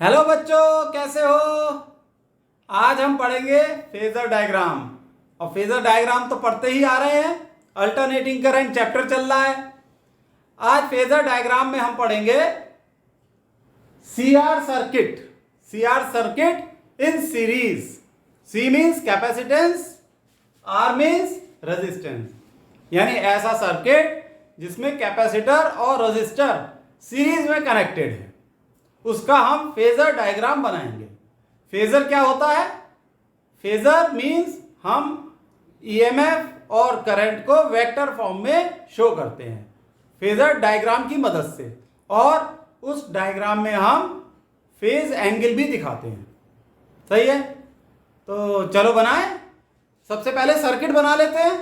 Hello बच्चों, कैसे हो। आज हम पढ़ेंगे फेजर डायग्राम। और फेजर डायग्राम तो पढ़ते ही आ रहे हैं, अल्टरनेटिंग करंट चैप्टर चल रहा है। आज फेजर डायग्राम में हम पढ़ेंगे CR circuit. CR circuit in series. C means capacitance, R means resistance, यानी ऐसा सर्किट जिसमें कैपेसिटर और रेजिस्टर सीरीज में कनेक्टेड है, उसका हम फेजर डायग्राम बनाएंगे। फेजर क्या होता है? फेजर मींस हम ईएमएफ और करंट को वेक्टर फॉर्म में शो करते हैं फेजर डायग्राम की मदद से, और उस डायग्राम में हम फेज एंगल भी दिखाते हैं। सही है, तो चलो बनाएं। सबसे पहले सर्किट बना लेते हैं।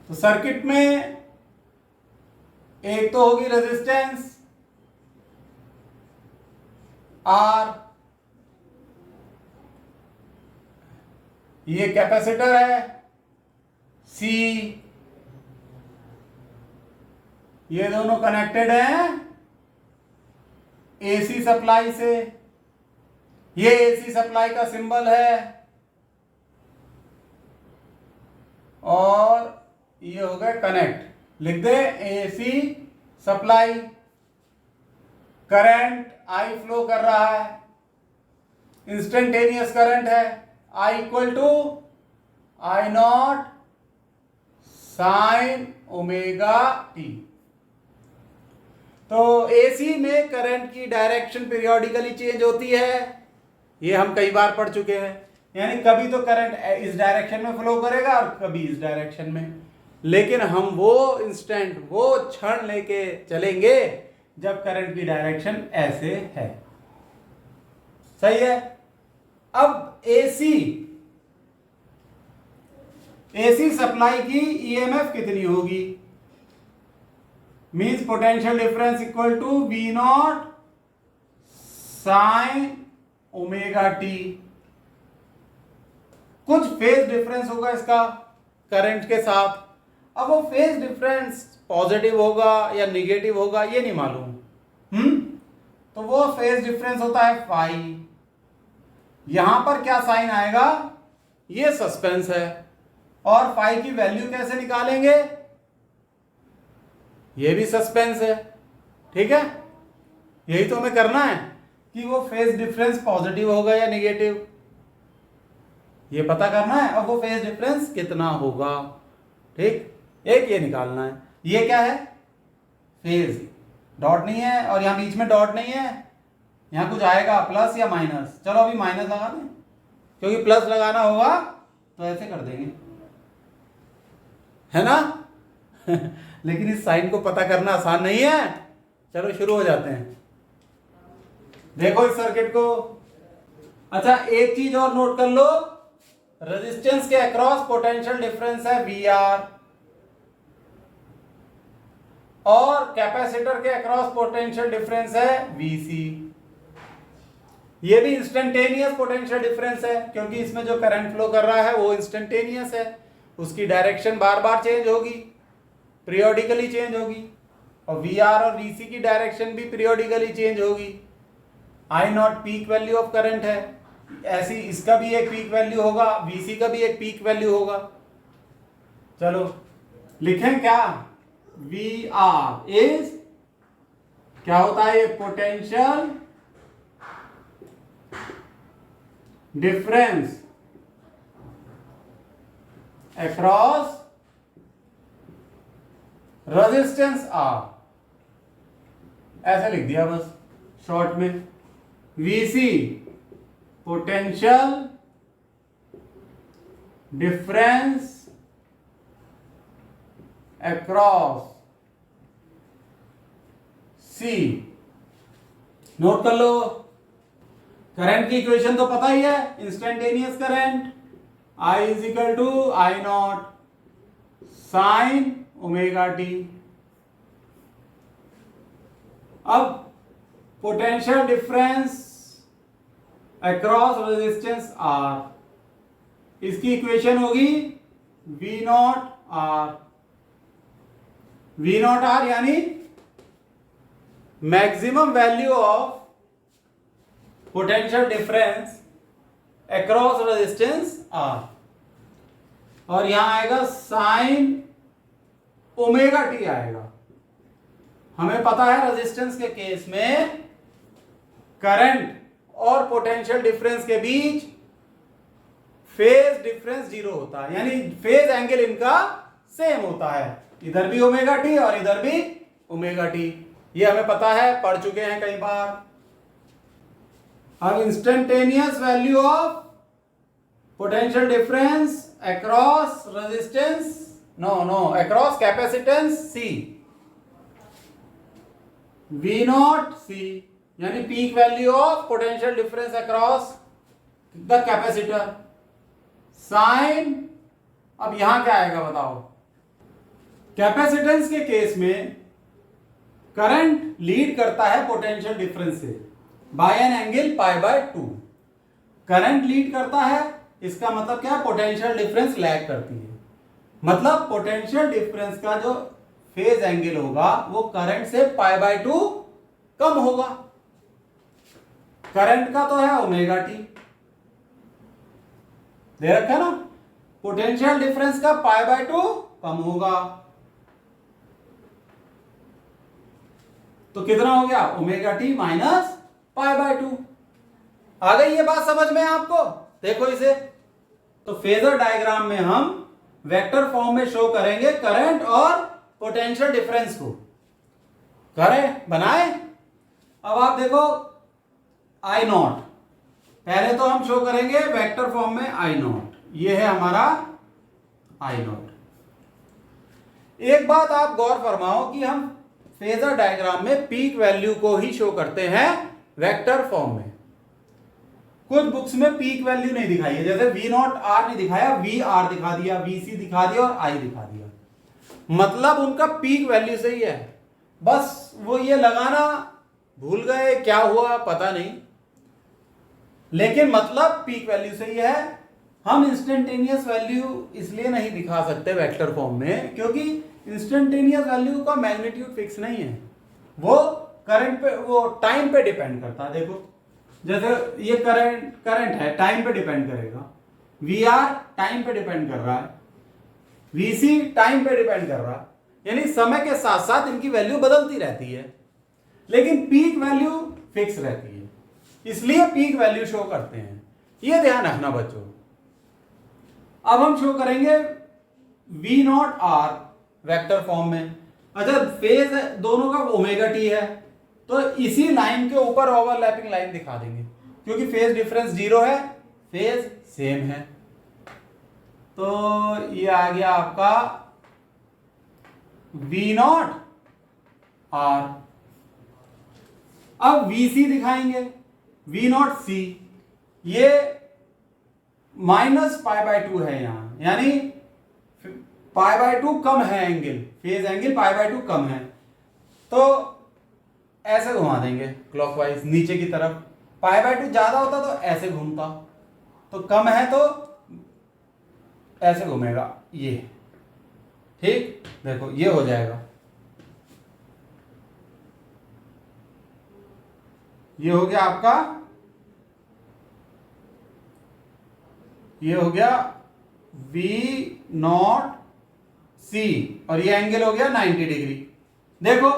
तो सर्किट में एक तो होगी रेजिस्टेंस आर, ये कैपेसिटर है सी, ये दोनों कनेक्टेड हैं एसी सप्लाई से। ये एसी सप्लाई का सिंबल है, और ये हो गए कनेक्ट। लिख दे AC supply. Current I flow कर रहा है, इंस्टेंटेनियस करंट है, I equal to I naught sine omega T. तो एसी में करंट की डायरेक्शन पीरियोडिकली चेंज होती है, ये हम कई बार पढ़ चुके हैं। यानी कभी तो करंट इस डायरेक्शन में फ्लो करेगा और कभी इस डायरेक्शन में, लेकिन हम वो इंस्टेंट, वो क्षण लेके चलेंगे जब करंट की डायरेक्शन ऐसे है। सही है। अब एसी सप्लाई की ईएमएफ कितनी होगी? Means potential difference equal to V naught sine omega T. कुछ फेज डिफरेंस होगा इसका करंट के साथ। अब वो फेज डिफरेंस पॉजिटिव होगा या निगेटिव होगा ये नहीं मालूम। तो वो फेज डिफरेंस होता है फाई। यहां पर क्या साइन आएगा ये सस्पेंस है। और फाई की वैल्यू कैसे निकालेंगे ये भी सस्पेंस है। ठीक है, यही तो हमें करना है कि वो फेज डिफरेंस पॉजिटिव होगा या निगेटिव, ये पता करना है। अब वो फेज डिफरेंस कितना होगा, ठीक, एक ये निकालना है। ये क्या है? फेज। डॉट नहीं है और यहां बीच में डॉट नहीं है, यहां कुछ आएगा प्लस या माइनस। चलो अभी माइनस लगा दें, क्योंकि प्लस लगाना होगा तो ऐसे कर देंगे, है ना। लेकिन इस साइन को पता करना आसान नहीं है। चलो शुरू हो जाते हैं। देखो इस सर्किट को। अच्छा, एक चीज और नोट कर लो, रेजिस्टेंस के अक्रॉस पोटेंशियल डिफरेंस है वी आर, और कैपेसिटर के अक्रॉस पोटेंशियल डिफरेंस है वीसी। ये भी इंस्टेंटेनियस पोटेंशियल डिफरेंस है, क्योंकि इसमें जो करंट फ्लो कर रहा है वो इंस्टेंटेनियस है, उसकी डायरेक्शन बार बार चेंज होगी, पीरियोडिकली चेंज होगी। और वी आर और वीसी की डायरेक्शन भी पीरियोडिकली चेंज होगी। I naught peak value of current है, ऐसी इसका भी एक पीक वैल्यू होगा, वीसी का भी एक पीक वैल्यू होगा। चलो लिखें क्या? वी आर इज, क्या होता है ये? Potential difference across resistance R. ऐसे लिख दिया बस शॉर्ट में। V C potential difference across C. Note कर लो, करंट की इक्वेशन तो पता ही है, instantaneous current I is equal to I naught sine omega T. अब potential difference across resistance R, इसकी इक्वेशन होगी V naught R. V naught R यानी maximum value of potential difference across resistance R, और यहां आएगा sign omega T आएगा। हमें पता है रेजिस्टेंस के केस में करंट और पोटेंशियल डिफरेंस के बीच फेज डिफरेंस 0 होता है, यानी फेज एंगल इनका सेम होता है, इधर भी ओमेगा टी और इधर भी ओमेगा टी। ये हमें पता है, पढ़ चुके हैं कई बार। अब instantaneous value of potential difference across resistance across capacitance C, V naught C, यानी peak value of potential difference across the capacitor sine. अब यहां क्या आएगा बताओ? कैपेसिटेंस के केस में करंट लीड करता है पोटेंशियल डिफरेंस से by an angle pi by 2। Current lead करता है, इसका मतलब क्या? पोटेंशियल डिफरेंस लैग करती है, मतलब पोटेंशियल डिफरेंस का जो फेज एंगल होगा वो करंट से पाई बाय 2 कम होगा। करंट का तो है ओमेगा टी, दे रखा ना, पोटेंशियल डिफरेंस का पाई बाय 2 कम होगा, तो कितना हो गया? Omega T minus pi by 2। आ गई ये बात समझ में आपको? देखो इसे, तो फेजर डायग्राम में हम वेक्टर फॉर्म में शो करेंगे करंट और पोटेंशियल डिफरेंस को। करें, बनाए? अब आप देखो आई नॉट, पहले तो हम शो करेंगे वेक्टर फॉर्म में आई नॉट, ये है हमारा आई नॉट। एक बात आप गौर फरमाओ कि हम फेजर डायग्राम में पीक वैल्यू को ही शो करते हैं वेक्टर फॉर्म में। कुछ बुक्स में पीक वैल्यू नहीं दिखाई है, जैसे वी नॉट आर नहीं दिखाया, वी आर दिखा दिया, वी सी दिखा दिया और आई दिखा दिया, मतलब उनका पीक वैल्यू सही है, बस वो ये लगाना भूल गए, क्या हुआ पता नहीं, लेकिन मतलब पीक वैल्यू सही है। हम इंस्टेंटेनियस वैल्यू इसलिए नहीं दिखा सकते वेक्टर फॉर्म में क्योंकि इंस्टेंटेनियस वैल्यू का मैग्नीट्यूड फिक्स नहीं है, वो करंट पे, वो टाइम पे डिपेंड करता है। देखो जैसे ये करंट है, टाइम पे डिपेंड करेगा, वी आर टाइम पे डिपेंड कर रहा है, वीसी टाइम पे डिपेंड कर रहा है, यानी समय के साथ साथ इनकी वैल्यू बदलती रहती है, लेकिन पीक वैल्यू फिक्स रहती है, इसलिए पीक वैल्यू शो करते हैं, ये ध्यान रखना बच्चों। अब हम शो करेंगे V naught R vector form में। अच्छा, फेज दोनों का ओमेगा टी है, तो इसी लाइन के ऊपर ओवरलैपिंग लाइन दिखा देंगे, क्योंकि फेज डिफरेंस 0 है, फेज सेम है, तो ये आ गया आपका वी नॉट आर। अब वीसी दिखाएंगे, वी नॉट सी, ये माइनस पाई बाय 2 है यहां, यानी पाई बाय 2 कम है angle, phase angle pi by 2 कम है, तो ऐसे घुमा देंगे क्लॉकवाइज नीचे की तरफ। पाई बाय 2 ज्यादा होता तो ऐसे घूमता, तो कम है तो ऐसे घूमेगा, ये ठीक। देखो ये हो जाएगा, ये हो गया आपका, ये हो गया वी नॉट सी, और ये एंगल हो गया 90 डिग्री। देखो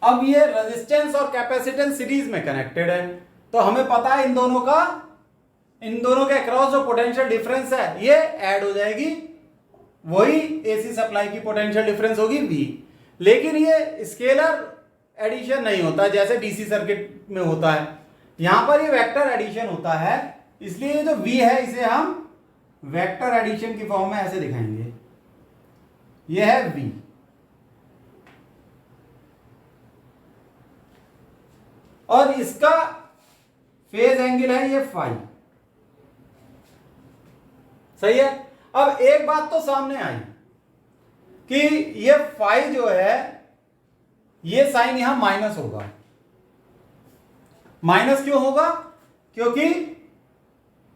अब ये रेजिस्टेंस और कैपेसिटेंस सीरीज में कनेक्टेड है, तो हमें पता है इन दोनों के अक्रॉस जो पोटेंशियल डिफरेंस है ये ऐड हो जाएगी, वही एसी सप्लाई की पोटेंशियल डिफरेंस होगी V, लेकिन ये स्केलर एडिशन नहीं होता जैसे डीसी सर्किट में होता है, यहां पर ये वेक्टर एडिशन होता है, इसलिए ये जो V है इसे हम वेक्टर एडिशन की फॉर्म में ऐसे दिखाएंगे, ये है V, और इसका फेज एंगल है ये फाई, सही है। अब एक बात तो सामने आई कि ये फाई जो है ये साइन यहां माइनस होगा। माइनस क्यों होगा? क्योंकि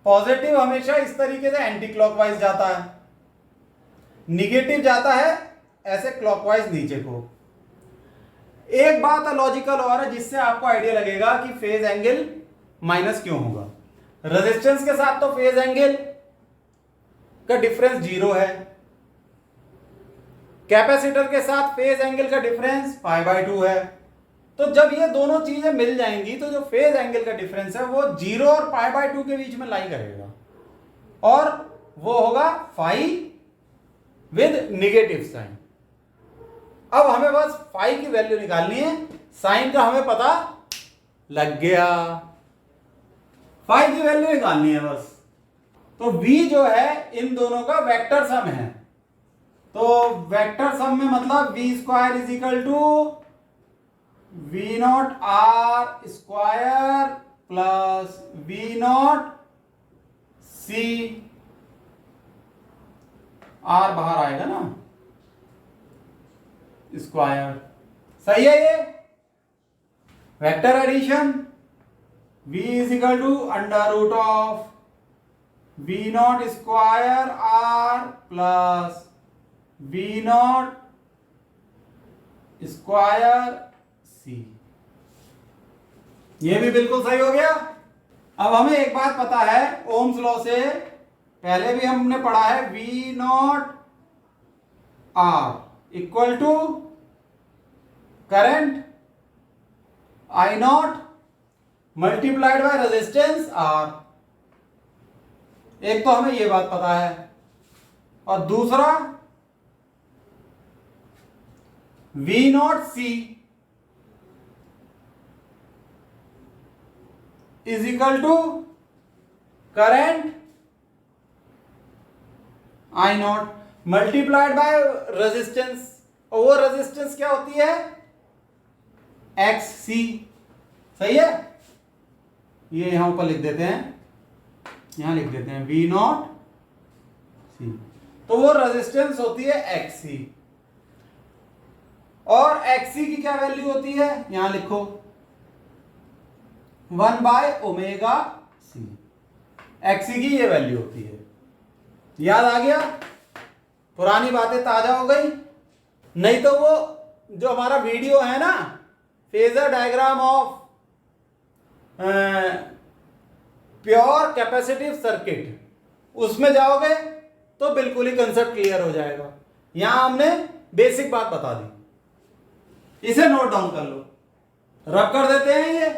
पॉजिटिव हमेशा इस तरीके से एंटी क्लॉकवाइज जाता है, निगेटिव जाता है ऐसे क्लॉकवाइज नीचे को। एक बात लॉजिकल और है जिससे आपको आइडिया लगेगा कि फेज एंगल माइनस क्यों होगा। रेजिस्टेंस के साथ तो फेज एंगल का डिफरेंस 0 है, कैपेसिटर के साथ फेज एंगल का डिफरेंस π/2 है। तो जब ये दोनों चीजें मिल जाएंगी तो जो फेज एंगल का डिफरेंस है वो 0 और π/2 के बीच में लाई करेगा और वो होगा फाई विद नेगेटिव साइन। अब हमें बस फाई की वैल्यू निकालनी है, साइन का हमें पता लग गया, फाई की वैल्यू निकालनी है बस। तो v जो है इन दोनों का वेक्टर सम है, तो वेक्टर सम में मतलब v square is equal to v0 r square plus v0 c, r बाहर आएगा ना, स्क्वायर। सही है ये vector addition. v is equal to under root of v0 square r plus v0 square c। ये भी बिल्कुल सही हो गया। अब हमें एक बात पता है ओम्स लॉ से, पहले भी हमने पढ़ा है v0 r equal to current I0 multiplied by resistance R। एक तो हमें यह बात पता है और दूसरा V0 C is equal to current I0 multiplied by resistance, और वो रेजिस्टेंस क्या होती है? XC। सही है, ये यहां ऊपर लिख देते हैं, यहां लिख देते हैं V0 C, तो वो रेजिस्टेंस होती है XC। और XC की क्या वैल्यू होती है? यहां लिखो 1/ω/C, XC की ये वैल्यू होती है। याद आ गया, पुरानी बातें ताजा हो गई। नहीं तो वो जो हमारा वीडियो है ना, phasor diagram of pure capacitive circuit, उसमें जाओगे तो बिल्कुल ही कंसेप्ट क्लियर हो जाएगा। यहां हमने बेसिक बात बता दी, इसे नोट डाउन कर लो, रब कर देते हैं ये।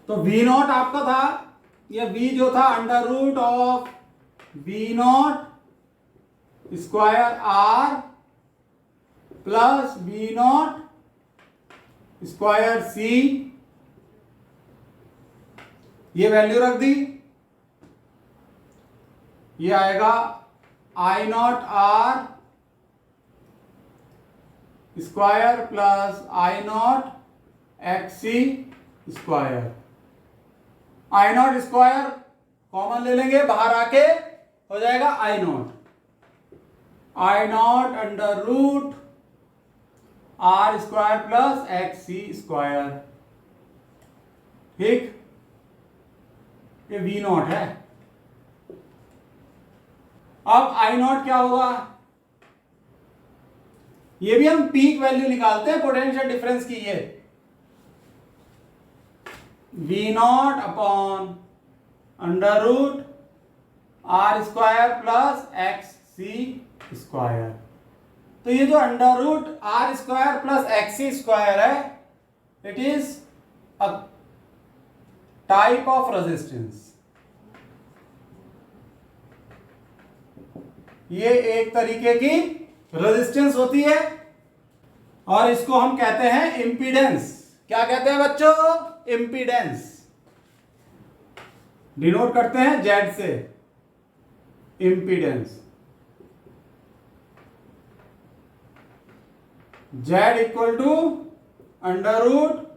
तो V0 आपका था, या V जो था under root of V0 square R plus V0 square C, ये वैल्यू रख दी। ये आएगा I0 R square plus I0 XC square. I0 square common ले लेंगे, बाहर आके हो जाएगा I0 under root R square plus XC square. ठीक, ये V0 है। अब I0 क्या होगा? ये भी हम पीक वैल्यू निकालते हैं पोटेंशियल डिफरेंस की। ये V0 upon under root R square plus XC square. तो ये जो under root R square plus XC square है, it is a type of resistance. ये एक तरीके की रेजिस्टेंस होती है और इसको हम कहते हैं इंपीडेंस। क्या कहते हैं बच्चों? इंपीडेंस। डिनोट करते हैं Z से, impedance. Z equal to under root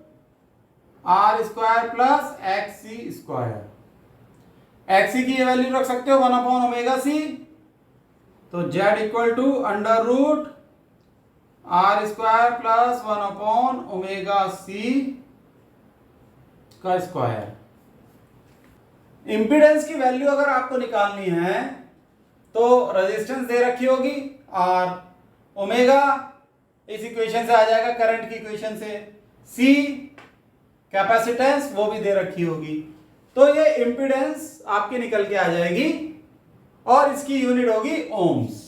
R square plus X C square. X C की वैल्यू रख सकते हो 1/ओमेगा सी, तो Z equal to under root R square plus 1/ओमेगा सी का स्क्वायर। इंपीडेंस की वैल्यू अगर आपको निकालनी है तो रेजिस्टेंस दे रखी होगी आर, ओमेगा इस इक्वेशन से आ जाएगा करंट की इक्वेशन से, सी कैपेसिटेंस वो भी दे रखी होगी। तो ये इंपीडेंस आपकी निकल के आ जाएगी और इसकी यूनिट होगी ओम्स।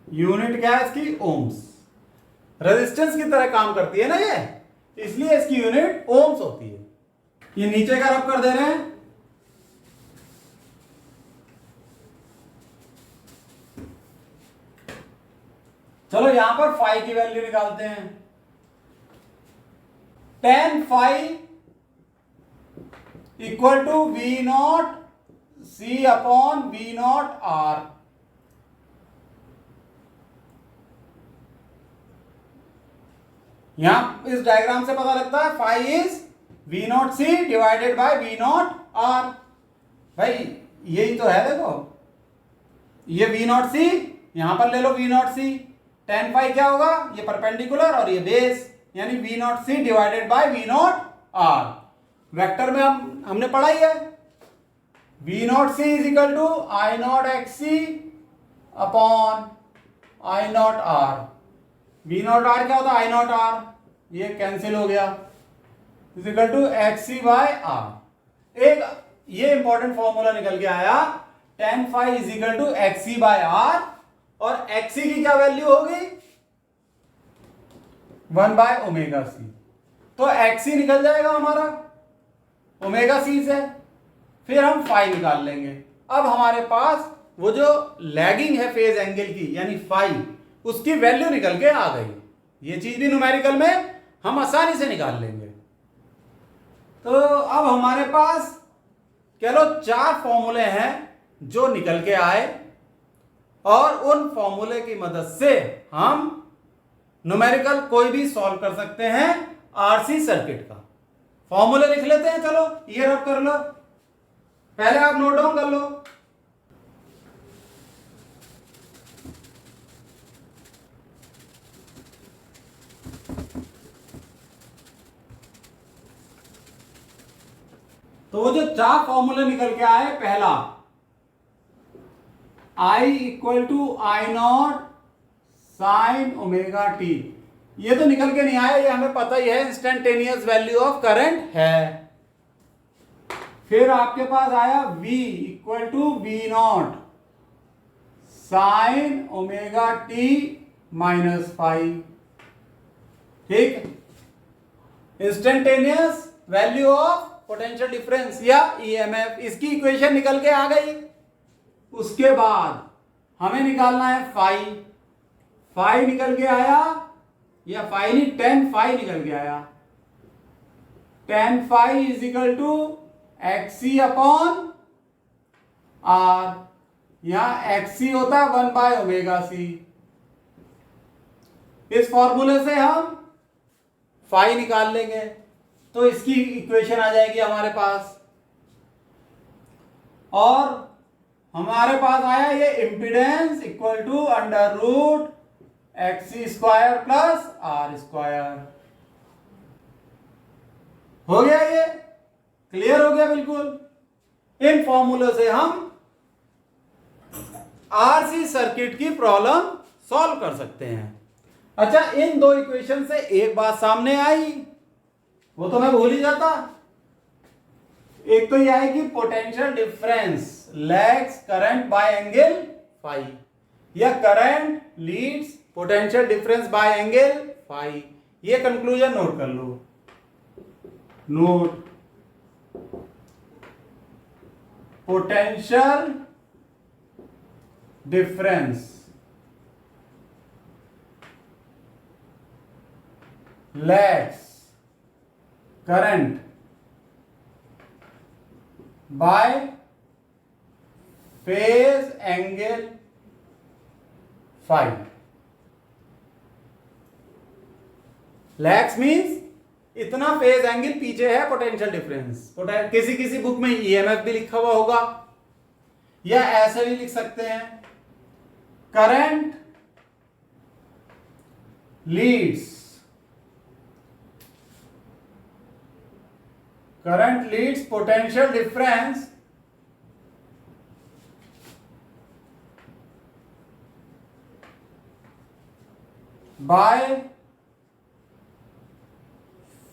यूनिट क्या है इसकी? ओम्स। रेजिस्टेंस की तरह काम करती है ना ये, इसलिए इसकी यूनिट ओम्स होती है। ये नीचे का रब कर दे रहे हैं। चलो यहां पर फाई की वैल्यू निकालते हैं। tan phi equal to V naught C upon V naught R. यहां इस डायग्राम से पता लगता है phi is V naught C divided by V naught R. भाई यही तो है, देखो ये वी नॉट सी, यहां पर ले लो V naught C. tan phi क्या होगा? ये परपेंडिकुलर और ये बेस, यानी V naught C divided by V naught R. Vector में हमने पढ़ा ही है, V naught C is equal to I naught X C upon I naught R. V naught R क्या होता है? आई नॉट आर, ये कैंसिल हो गया, is equal to X C by R. एक ये इंपॉर्टेंट फॉर्मूला निकल के आया, tan phi is equal to X C by R, और एक्स सी की क्या वैल्यू होगी? 1/ओमेगा सी। तो एक्स सी निकल जाएगा हमारा ओमेगा सी से, फिर हम फाई निकाल लेंगे। अब हमारे पास वो जो लैगिंग है फेज एंगल की यानी फाई, उसकी वैल्यू निकल के आ गई। ये चीज भी न्यूमेरिकल में हम आसानी से निकाल लेंगे। तो अब हमारे पास कह लो 4 फॉर्मूले हैं जो निकल के आए, और उन फॉर्मूले की मदद से हम न्यूमेरिकल कोई भी सॉल्व कर सकते हैं आरसी सर्किट का। फॉर्मूले लिख लेते हैं, चलो ये रब कर लो, पहले आप नोट डाउन कर लो। तो वो जो 4 फॉर्मूले निकल के आए, पहला I equal to I naught sine omega T, ये तो निकल के नहीं आया, ये हमें पता ही है इंस्टेंटेनियस वैल्यू ऑफ करंट है। फिर आपके पास आया V equal to V naught sine omega T minus five. ठीक, instantaneous value of potential difference या ईएमएफ, इसकी इक्वेशन निकल के आ गई। उसके बाद हमें निकालना है फाई। फाई निकल के आया, या फाई नहीं tan फाई निकल के आया। tan phi is equal to X C upon R, यहां एक्स सी होता है 1/ओमेगा-सी। इस फॉर्मूले से हम फाई निकाल लेंगे, तो इसकी इक्वेशन आ जाएगी हमारे पास। और हमारे पास आया ये impedance equal to under root X C square plus R square. हो गया, ये क्लियर हो गया बिल्कुल। इन फॉर्मूलों से हम आरसी सर्किट की प्रॉब्लम सॉल्व कर सकते हैं। अच्छा, इन 2 इक्वेशन से एक बात सामने आई, वो तो मैं भूल ही जाता। एक तो यह है कि potential difference lags current by angle phi, या current leads potential difference by angle phi. ये कंक्लूजन नोट कर लो, note potential difference lags current by phase angle phi. Lags means इतना फेज एंगल पीछे है पोटेंशियल डिफरेंस। किसी किसी book में ईएमएफ भी लिखा हुआ होगा, या ऐसे भी लिख सकते हैं, current leads potential difference by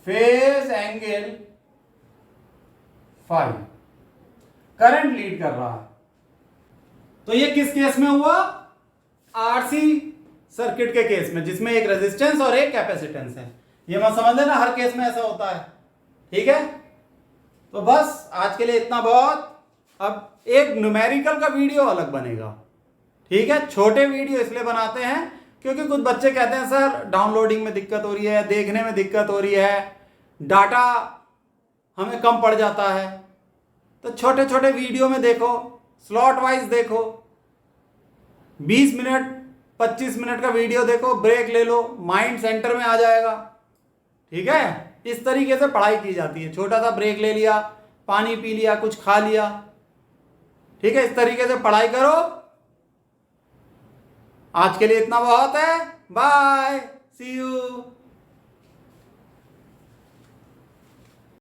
phase angle phi. Current lead कर रहा है। तो ये किस केस में हुआ? आरसी सर्किट के केस में, जिसमें एक रेजिस्टेंस और एक कैपेसिटेंस है। ये मत समझ लेना हर केस में ऐसा होता है, ठीक है। तो बस आज के लिए इतना बहुत। अब एक न्यूमेरिकल का वीडियो अलग बनेगा, ठीक है। छोटे वीडियो इसलिए बनाते हैं क्योंकि कुछ बच्चे कहते हैं सर डाउनलोडिंग में दिक्कत हो रही है, देखने में दिक्कत हो रही है, डाटा हमें कम पड़ जाता है। तो छोटे छोटे वीडियो में देखो, स्लॉट वाइज देखो, 20 मिनट 25 मिनट का वीडियो देखो, ब्रेक ले लो, माइंड सेंटर में आ जाएगा, ठीक है। इस तरीके से पढ़ाई की जाती है। छोटा सा ब्रेक ले लिया, पानी पी लिया, कुछ खा लिया, ठीक है। इस तरीके से पढ़ाई करो। आज के लिए इतना बहुत है। Bye, see you.